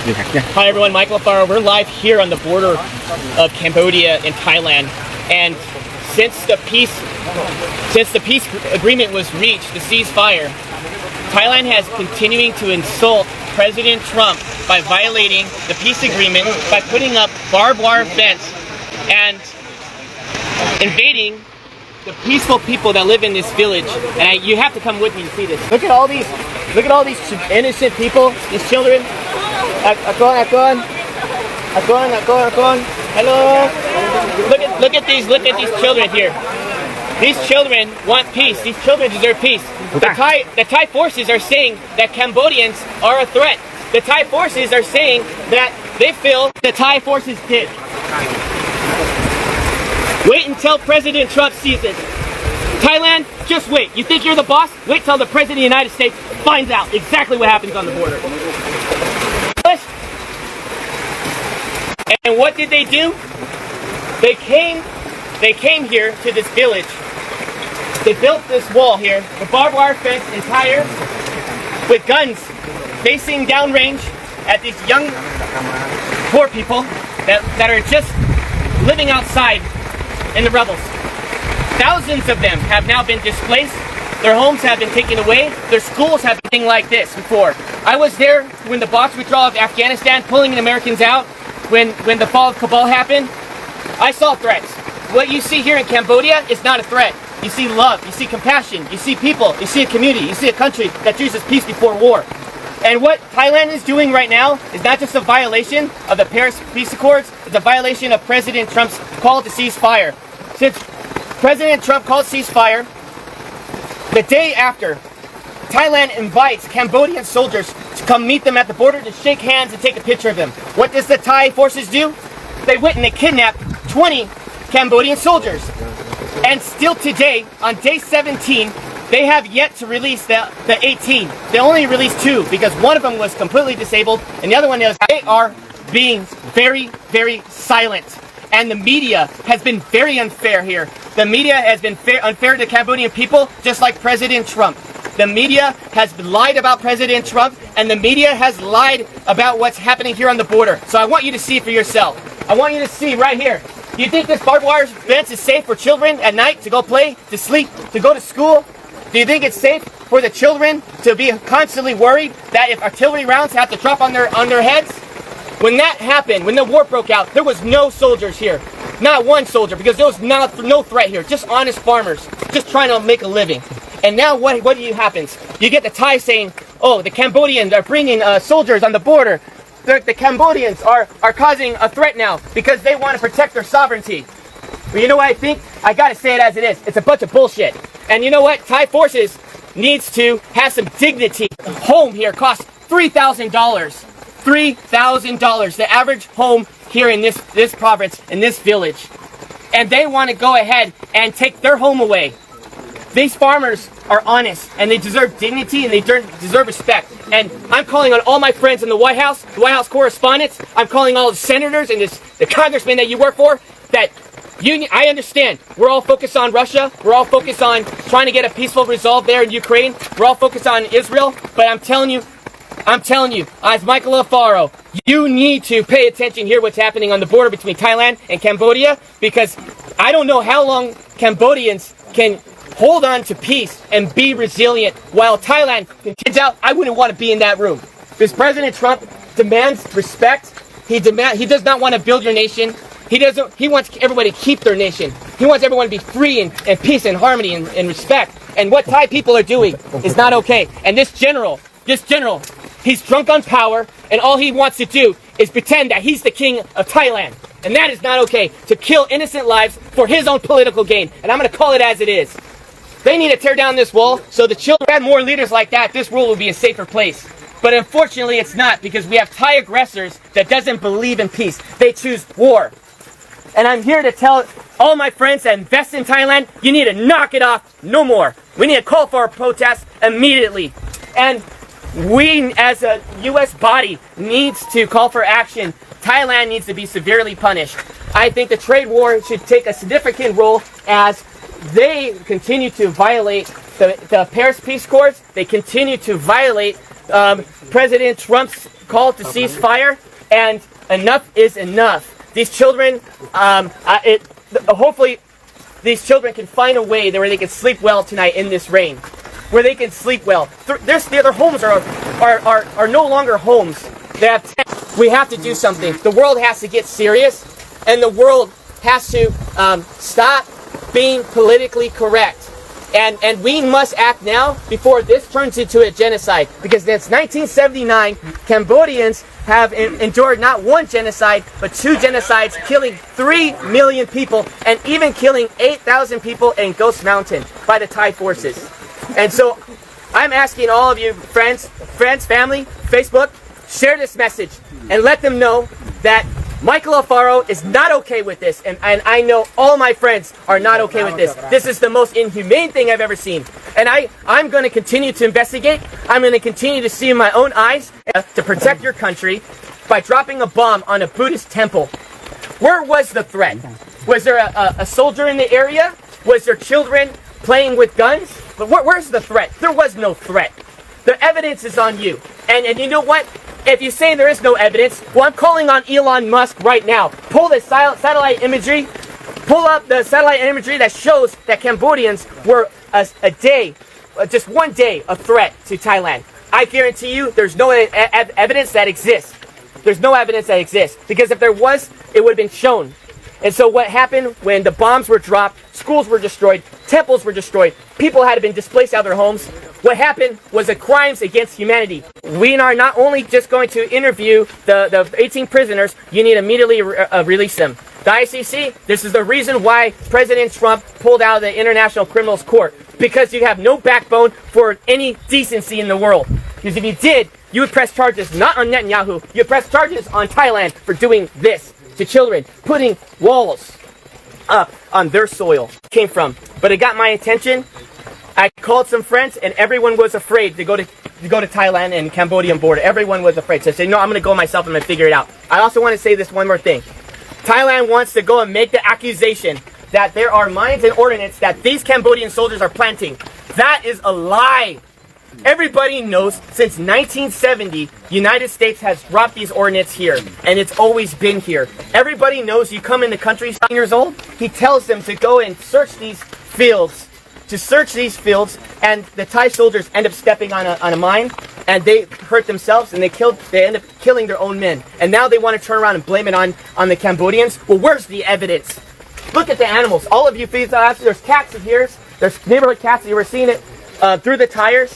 Hi everyone, Michael Alfaro. We're live here on the border of Cambodia and Thailand, and since the peace agreement was reached, the ceasefire, Thailand has continuing to insult President Trump by violating the peace agreement by putting up barbed wire fence and invading the peaceful people that live in this village. And you have to come with me to see this. Look at all these innocent people, these children. Akon. Hello. Look at these children here. These children want peace. These children deserve peace. The Thai forces are saying that Cambodians are a threat. The Thai forces are saying that they feel the Thai forces did. Wait until President Trump sees this. Thailand, just wait. You think you're the boss? Wait till the President of the United States finds out exactly what happens on the border. And what did they do? They came here to this village. They built this wall here, the barbed wire fence entire, with guns facing downrange at these young, poor people that are just living outside in the rubbles. Thousands of them have now been displaced. Their homes have been taken away. Their schools have been like this before. I was there when the box withdrawal of Afghanistan, pulling the Americans out, when the fall of Kabul happened. I saw threats. What you see here in Cambodia is not a threat. You see love, you see compassion, you see people, you see a community, you see a country that chooses peace before war. And what Thailand is doing right now is not just a violation of the Paris Peace Accords, it's a violation of President Trump's call to ceasefire. Since President Trump called ceasefire, the day after, Thailand invites Cambodian soldiers to come meet them at the border to shake hands and take a picture of them. What does the Thai forces do? They went and they kidnapped 20 Cambodian soldiers. And still today, on day 17, they have yet to release the 18. They only released 2 because one of them was completely disabled and the other one is. They are being very, very silent. And the media has been very unfair here. The media has been unfair to the Cambodian people, just like President Trump. The media has lied about President Trump, and the media has lied about what's happening here on the border. So I want you to see for yourself. I want you to see right here. Do you think this barbed wire fence is safe for children at night to go play, to sleep, to go to school? Do you think it's safe for the children to be constantly worried that if artillery rounds have to drop on their heads? When that happened, when the war broke out, there was no soldiers here. Not one soldier, because there was no threat here. Just honest farmers, just trying to make a living. And now what happens? You get the Thai saying, oh, the Cambodians are bringing soldiers on the border. The Cambodians are causing a threat now because they want to protect their sovereignty. But you know what I think? I got to say it as it is. It's a bunch of bullshit. And you know what? Thai forces needs to have some dignity. A home here costs $3,000. $3,000. The average home here in this province, in this village. And they want to go ahead and take their home away. These farmers are honest, and they deserve dignity, and they deserve respect. And I'm calling on all my friends in the White House correspondents. I'm calling all the senators and the congressmen that you work for. That I understand. We're all focused on Russia. We're all focused on trying to get a peaceful resolve there in Ukraine. We're all focused on Israel. But I'm telling you, as Michael Alfaro, you need to pay attention here what's happening on the border between Thailand and Cambodia, because I don't know how long Cambodians can hold on to peace and be resilient while Thailand continues out. I wouldn't want to be in that room. Because President Trump demands respect. He does not want to build your nation. He wants everybody to keep their nation. He wants everyone to be free and peace and harmony and respect. And what Thai people are doing is not okay. And this general, he's drunk on power, and all he wants to do is pretend that he's the king of Thailand. And that is not okay, to kill innocent lives for his own political gain. And I'm going to call it as it is. They need to tear down this wall so the children had more leaders like that. This world will be a safer place. But unfortunately, it's not, because we have Thai aggressors that doesn't believe in peace. They choose war. And I'm here to tell all my friends that invest in Thailand, you need to knock it off no more. We need to call for a protest immediately. And we, as a U.S. body, needs to call for action. Thailand needs to be severely punished. I think the trade war should take a significant role as they continue to violate the Paris Peace Accords. They continue to violate President Trump's call to cease fire, and enough is enough. These children, hopefully, these children can find a way where they can sleep well tonight in this rain, where they can sleep well. Their homes are no longer homes. They have tents. We have to do something. The world has to get serious, and the world has to stop being politically correct. And we must act now before this turns into a genocide. Because since 1979, Cambodians have endured not one genocide, but 2 genocides, killing 3 million people, and even killing 8,000 people in Ghost Mountain by the Thai forces. And so I'm asking all of you, friends, family, Facebook, share this message and let them know that Michael Alfaro is not okay with this, and I know all my friends are not okay with this. This is the most inhumane thing I've ever seen. And I'm going to continue to investigate. I'm going to continue to see in my own eyes to protect your country by dropping a bomb on a Buddhist temple. Where was the threat? Was there a soldier in the area? Was there children playing with guns? But where's the threat? There was no threat. The evidence is on you. And you know what? If you say there is no evidence, well, I'm calling on Elon Musk right now. Pull the satellite imagery. Pull up the satellite imagery that shows that Cambodians were just one day, a threat to Thailand. I guarantee you there's no evidence that exists. There's no evidence that exists. Because if there was, it would have been shown. And so what happened when the bombs were dropped, schools were destroyed, temples were destroyed, people had been displaced out of their homes, what happened was the crimes against humanity. We are not only just going to interview the 18 prisoners, you need to immediately release them. The ICC, this is the reason why President Trump pulled out of the International Criminals Court. Because you have no backbone for any decency in the world. Because if you did, you would press charges not on Netanyahu, you would press charges on Thailand for doing this to children, putting walls up on their soil. Came from. But it got my attention. I called some friends, and everyone was afraid to go to Thailand and Cambodian border. Everyone was afraid. So I said, no, I'm going to go myself. I'm going to figure it out. I also want to say this one more thing. Thailand wants to go and make the accusation that there are mines and ordnance that these Cambodian soldiers are planting. That is a lie. Everybody knows since 1970, United States has dropped these ordnance here, and it's always been here. Everybody knows you come in the country 7 years old, he tells them to go and search these fields, and the Thai soldiers end up stepping on a mine, and they hurt themselves, and they end up killing their own men. And now they want to turn around and blame it on the Cambodians. Well, where's the evidence? Look at the animals. All of you feed, there's cats in here. There's neighborhood cats. You were seeing it through the tires.